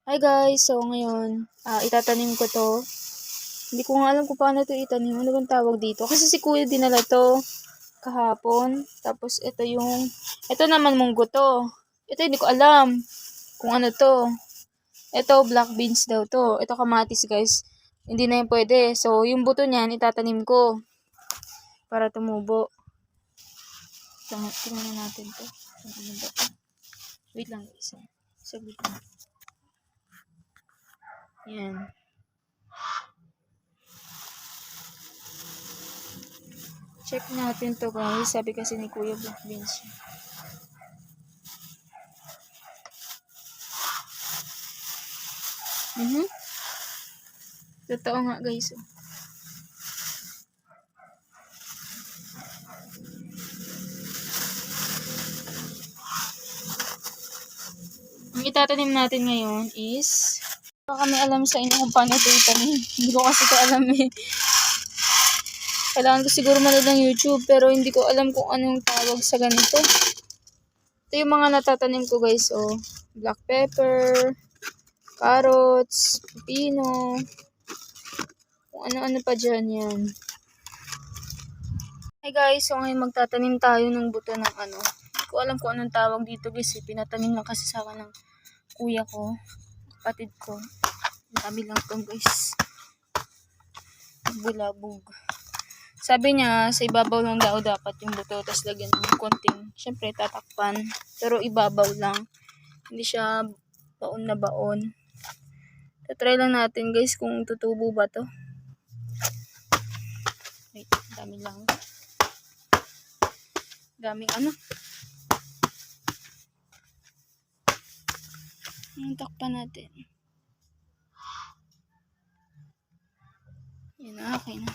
Hi guys! So ngayon, itatanim ko to. Hindi ko nga alam kung paano to itanim. Ano bang tawag dito? Kasi si kuya dinala to kahapon. Tapos ito naman munggo to. Ito hindi ko alam kung ano to. Ito black beans daw to. Ito kamatis guys. Hindi na yan pwede. So yung buto niyan itatanim ko para tumubo. Tingnan natin to. Ano ba to? Wait lang guys. Saglit lang. Yan. Check natin to guys. Sabi kasi ni Kuya black beans. Totoo nga guys. Ang itatanim natin ngayon is baka may alam sa inyo kung paano ito itanim. Hindi ko kasi ito alam eh. Kailangan ko siguro manood ng YouTube pero hindi ko alam kung anong tawag sa ganito. Ito yung mga natatanim ko guys. Oh, black pepper, carrots, pepino, kung ano-ano pa dyan yan. Hey guys, so ngayon magtatanim tayo ng buto ng ano. Hindi ko alam kung anong tawag dito guys. Pinatanim lang kasi sa akin ng kuya ko, kapatid ko. Ang tabi lang to guys. Bulabog. Sabi niya, sa ibabaw lang daw dapat yung buto. Tapos lagyan ng konting, syempre tatakpan. Pero ibabaw lang. Hindi siya baon na baon. Tatry lang natin guys kung tutubo ba to. Wait, dami lang. Daming ano. Yung takpan natin. Yan na, okay na.